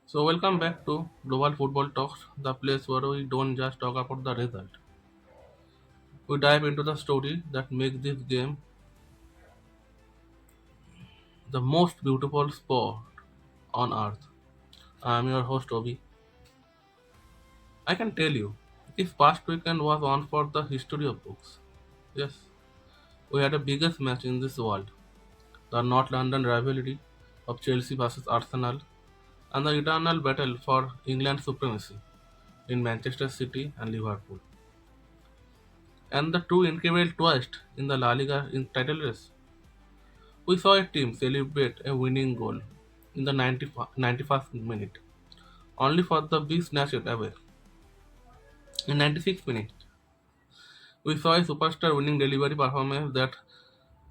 So welcome back to Global Football Talks, the place where we don't just talk about the result. We dive into the story that makes this game the most beautiful sport on earth. I am your host Obi. I can tell you, this past weekend was one for the history of books. Yes, we had the biggest match in this world, the North London rivalry of Chelsea versus Arsenal, and the eternal battle for England's supremacy in Manchester City and Liverpool. And the two incredible twists in the La Liga in title race. We saw a team celebrate a winning goal in the 91st minute, only for the be snatched away. In 96th minute, we saw a superstar winning delivery performance that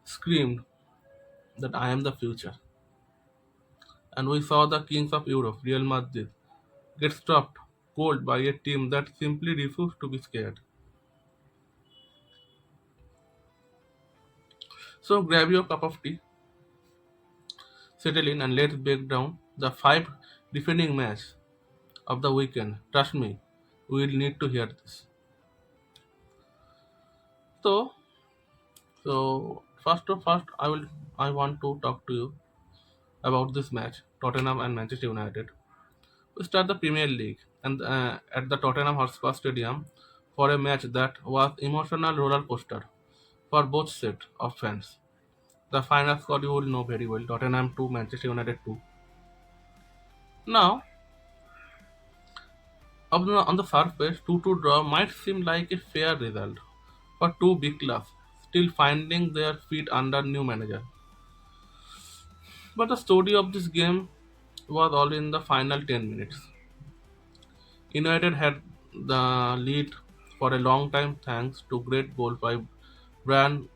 screamed that I am the future. And we saw the kings of Europe, Real Madrid, get stopped cold by a team that simply refused to be scared. So grab your cup of tea, settle in, and let's break down the five defending match of the weekend. Trust me, we will need to hear this. So first, I want to talk to you about this match, Tottenham and Manchester United. We start the Premier League and at the Tottenham Hotspur Stadium for a match that was emotional roller coaster for both set of fans. The final score you will know very well: Tottenham 2, Manchester United 2. Now, on the surface, 2-2 draw might seem like a fair result for two big clubs still finding their feet under new manager. But the story of this game was all in the final 10 minutes. United had the lead for a long time thanks to great goal by Brian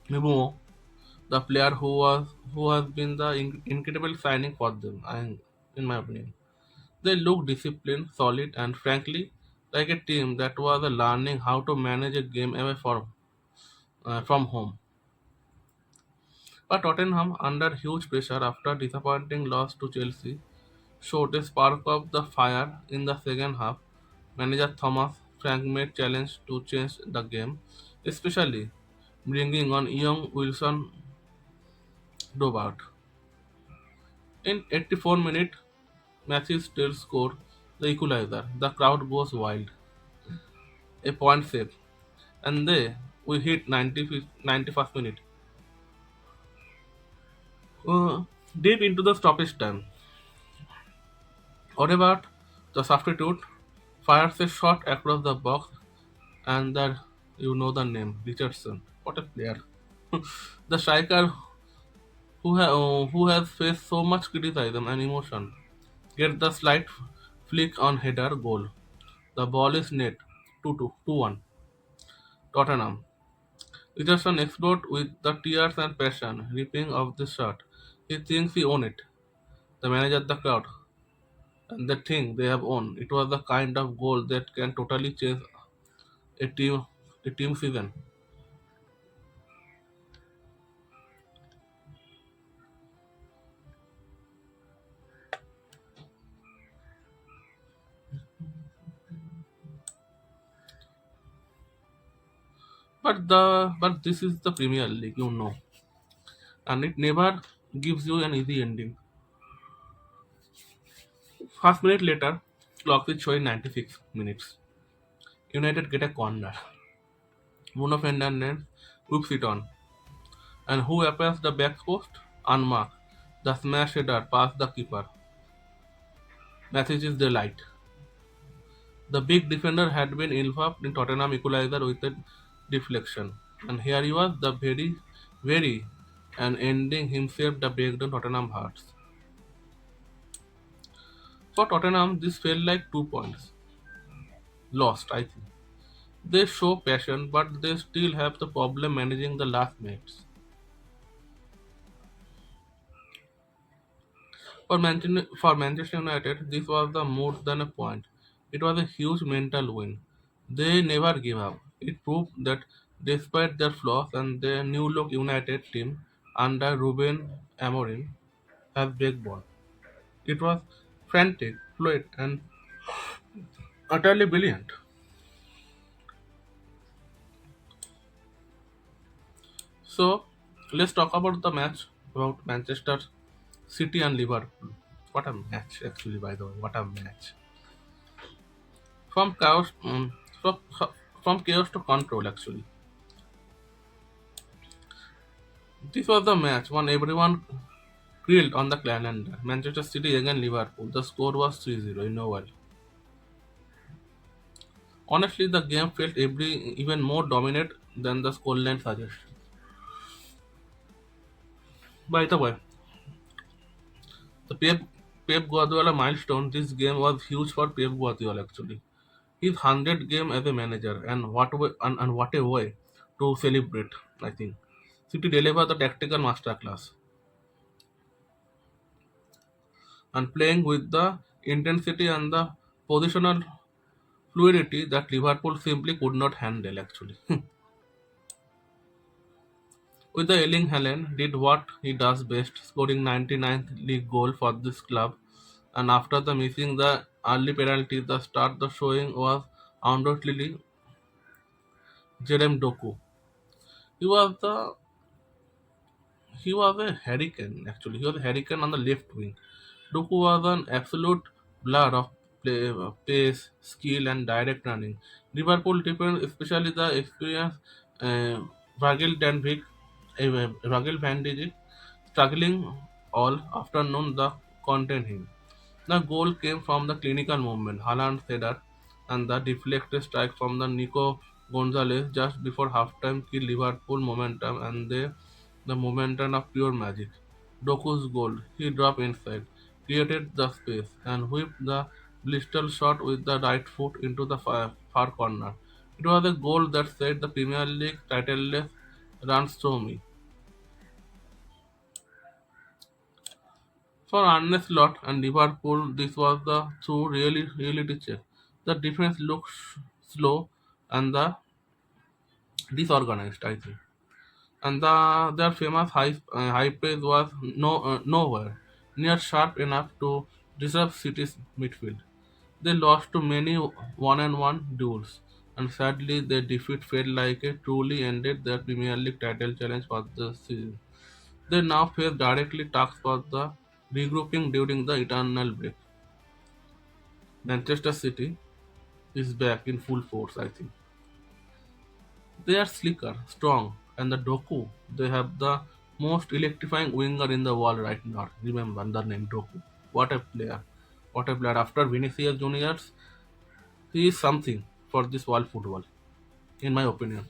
Mibumo, the player who has been the incredible signing for them, in my opinion. They looked disciplined, solid, and frankly like a team that was learning how to manage a game away from home. But Tottenham, under huge pressure after disappointing loss to Chelsea, showed a spark of the fire in the second half. Manager Thomas Frank made challenge to change the game, especially bringing on young Wilson Dobart. In 84 minutes, Matthews still scored the equalizer. The crowd goes wild. A point save. And they we hit 91st minute. Uh, Deep into the stoppage time. Odegaard, the substitute, fires a shot across the box, and that you know the name Richardson. What a player! The striker who has faced so much criticism and emotion gets the slight flick on header goal. The ball is net 2-1. Tottenham. Richardson explodes with the tears and passion, ripping off the shirt. He thinks he won it. The manager, the crowd, and they think they have won. It was the kind of goal that can totally change a team season. But this is the Premier League, and it never gives you an easy ending. 5 minutes later, clock is showing 96 minutes. United get a corner. Bruno Fernandes whips it on, and who appears the back post? Unmarked. The smash header past the keeper. Message is delight. The big defender had been involved in Tottenham equalizer with a deflection, and here he was, the very, and ending himself the breakdown Tottenham hearts. For Tottenham, this felt like 2 points lost. I think they show passion, but they still have the problem managing the last minutes. For Manchester United, this was the more than a point. It was a huge mental win. They never gave up. It proved that despite their flaws and their new look United team under Ruben Amorim has backbone. It was frantic, fluid, and utterly brilliant. So, let's talk about the match about Manchester City and Liverpool. What a match, actually, by the way. What a match. From chaos, from chaos to control, actually. This was the match when everyone grilled on the calendar. Manchester City against Liverpool. The score was 3-0 in Oval. Honestly, the game felt even more dominant than the scoreline suggests. By the way, the Pep Guardiola milestone, this game was huge for Pep Guardiola actually. His 100th game as a manager, and and what a way to celebrate, I think. City delivered the tactical masterclass and playing with the intensity and the positional fluidity that Liverpool simply could not handle actually. With the Erling Haaland did what he does best, scoring 99th league goal for this club, and after the missing the early penalty, the start the showing was undoubtedly Jerem Doku. He was the he was a hurricane actually. He was a hurricane on the left wing. Doku was an absolute blur of pace, skill, and direct running. Liverpool defense, especially the experienced uh, Virgil van Dijk, struggling all afternoon the contain him. The goal came from the clinical movement, Haaland header, and the deflected strike from the Nico Gonzalez just before halftime killed Liverpool momentum and the momentum of pure magic. Doku's goal, he dropped inside, created the space, and whipped the blistering shot with the right foot into the far corner. It was a goal that set the Premier League titleless runs through me. For Arne Slot and Liverpool, this was the true reality check. The defense looked slow and disorganized, I think. And their famous high pace was nowhere near sharp enough to disrupt City's midfield. They lost to many one-on-one duels, and sadly, their defeat felt like it truly ended their Premier League title challenge for the season. They now face directly tasks for the regrouping during the eternal break. Manchester City is back in full force, I think. They are slicker, strong, and the Doku, they have the most electrifying winger in the world right now. Remember the name Doku. What a player. What a player. After Vinicius Juniors, he is something for this world football, in my opinion.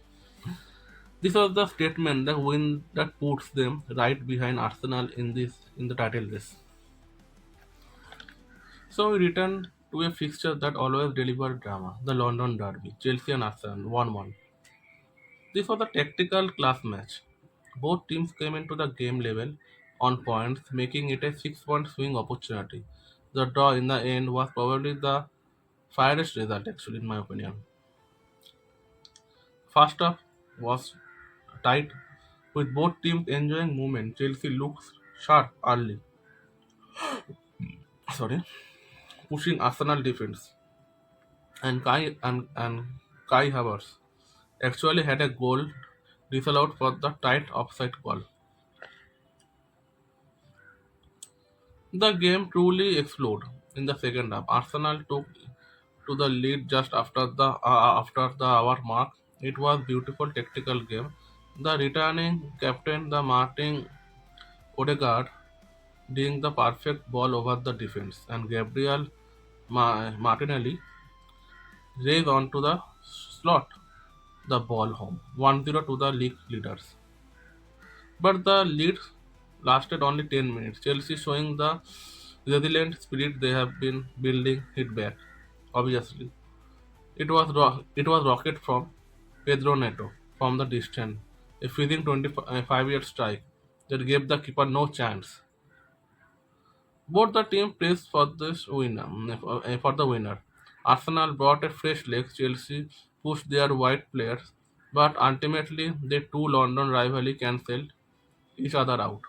This was the statement that win that puts them right behind Arsenal in the title race. So we return to a fixture that always delivered drama, the London Derby, Chelsea and Arsenal 1-1. This was a tactical class match. Both teams came into the game level on points, making it a 6 point swing opportunity. The draw in the end was probably the fairest result, actually, in my opinion. First half was tight, with both teams enjoying movement. Chelsea looked sharp early, sorry, pushing Arsenal defense, and Kai Havertz actually had a goal disallowed for the tight offside call. The game truly exploded in the second half. Arsenal took to the lead just after the hour mark. It was beautiful tactical game. The returning captain, the Martin Odegaard, ding the perfect ball over the defense, and Gabriel Martinelli raised onto the slot the ball home, 1-0 to the league leaders. But the lead lasted only 10 minutes. Chelsea, showing the resilient spirit they have been building, hit back. Obviously, it was rocket from Pedro Neto from the distance, a freezing 25-yard strike that gave the keeper no chance. Both the team placed for for the winner. Arsenal brought a fresh leg. Chelsea pushed their white players, but ultimately the two London rivalry cancelled each other out.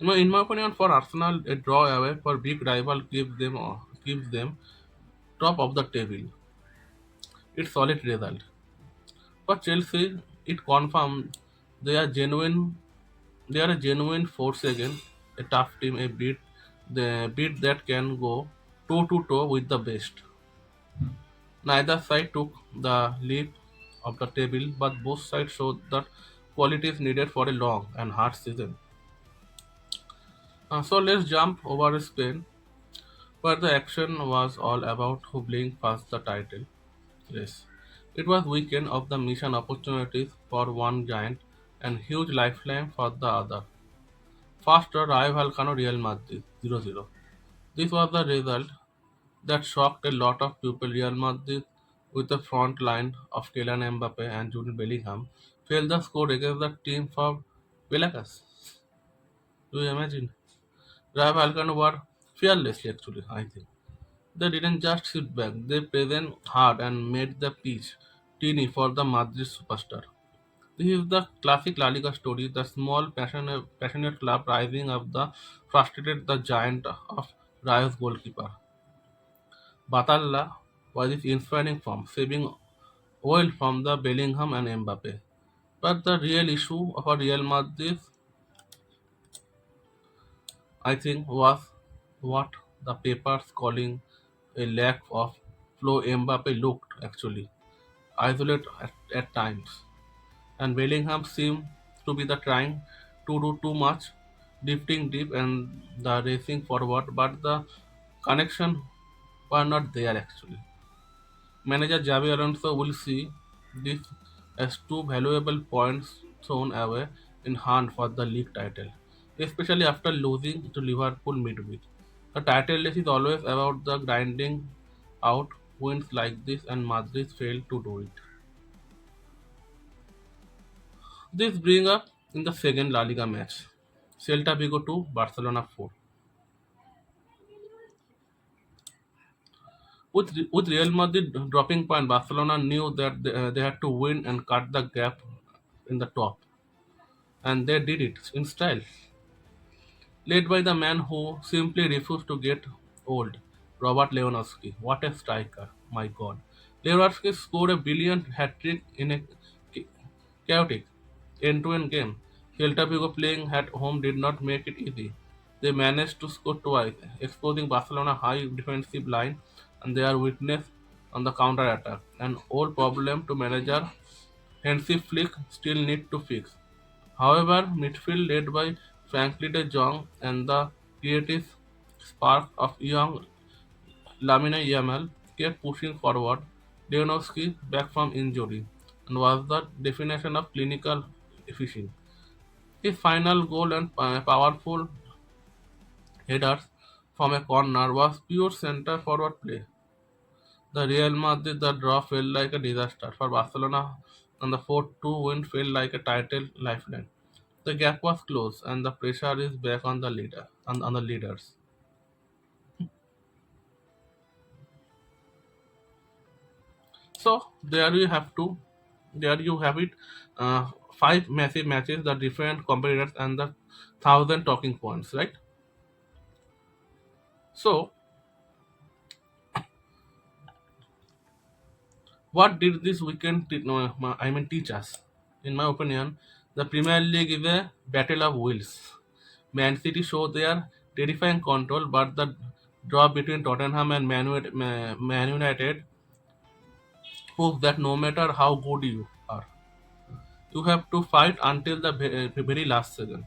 In my opinion, for Arsenal, a draw away for big rival keeps them top of the table. It's solid result. For Chelsea, it confirmed they are genuine. They are a genuine force again, a tough team, the beat that can go toe to toe with the best. Neither side took the leap of the table, but both sides showed that quality is needed for a long and hard season. So let's jump over Spain, where the action was all about who blinked past the title. Yes, it was weekend of the mission opportunities for one giant and huge lifeline for the other. First, Rayo Vallecano Real Madrid 0-0. This was the result that shocked a lot of people. Real Madrid, with the front line of Kylian Mbappe and Jude Bellingham, failed the score against the team for Velacas. Do you imagine? Rayo Vallecano were fearless actually, I think. They didn't just sit back, they present hard and made the pitch teeny for the Madrid superstar. This is the classic La Liga story, the small passionate club rising up the frustrated the giant of Rayo's goalkeeper. Batalla was his inspiring form, saving oil from the Bellingham and Mbappe. But the real issue of a Real Madrid, I think, was what the papers calling a lack of flow. Mbappe looked actually isolated at times, and Bellingham seemed to be the trying to do too much, drifting deep and the racing forward, but the connection were not there actually. Manager Javi Alonso will see this as two valuable points thrown away in hand for the league title, especially after losing to Liverpool midweek. The title race is always about the grinding out wins like this, and Madrid failed to do it. This brings up in the second La Liga match. Celta Vigo 2, Barcelona 4. With Real Madrid dropping point, Barcelona knew that they had to win and cut the gap in the top. And they did it in style. Led by the man who simply refused to get old, Robert Lewandowski. What a striker, my god. Lewandowski scored a brilliant hat trick in a cha- chaotic end-to-end game. Celta Vigo playing at home did not make it easy. They managed to score twice, exposing Barcelona high defensive line and their weakness on the counter attack. An old problem to manager Hansi Flick still need to fix. However, midfield led by Frankie de Jong and the creative spark of young Lamine Yamal kept pushing forward. Lewandowski, back from injury, and was the definition of clinical efficiency. His final goal and powerful headers from a corner was pure center forward play. The Real Madrid the draw felt like a disaster for Barcelona, and the 4-2 win felt like a title lifeline. The gap was close, and the pressure is back on the on the leaders. So there you have it. Five massive matches, the different competitors, and the thousand talking points, right? So, what did this weekend no, teach us? In my opinion, the Premier League is a battle of wills. Man City show their terrifying control, but the draw between Tottenham and Man United proves that no matter how good you are, you have to fight until the very last second.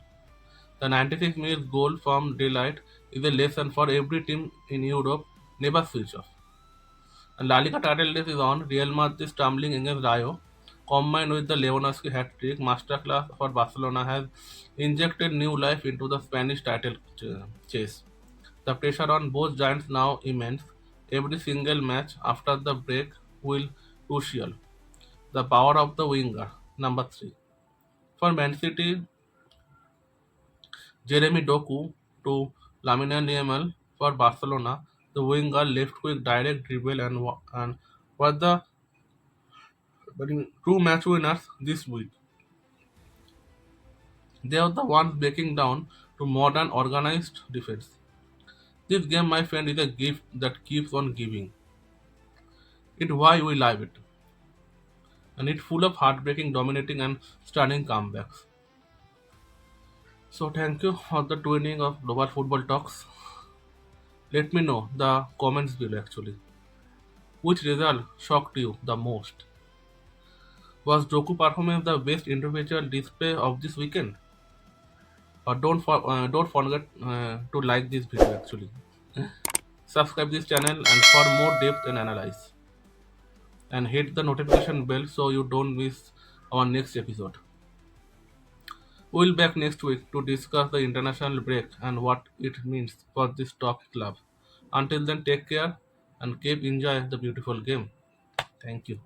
The 96 minutes goal from daylight is a lesson for every team in Europe. Never switch off. And La Liga title race is on. Real Madrid stumbling against Rayo, combined with the Lewandowski hat-trick masterclass for Barcelona, has injected new life into the Spanish title chase. The pressure on both giants now immense. Every single match after the break will crucial. The power of the winger, number three. For Man City, Jeremy Doku to Lamine Yamal. For Barcelona, the winger left quick direct dribble and were the true match winners this week. They are the ones breaking down to modern organized defense. This game, my friend, is a gift that keeps on giving. It's why we love it, and it's full of heartbreaking, dominating, and stunning comebacks. So, thank you for the tuning of Global Football Talks. Let me know the comments below actually. Which result shocked you the most? Was Doku performance the best individual display of this weekend? Or don't forget to like this video actually. Subscribe this channel and for more depth and analysis. And hit the notification bell so you don't miss our next episode. We'll back next week to discuss the international break and what it means for this top club. Until then, take care and keep enjoy the beautiful game. Thank you.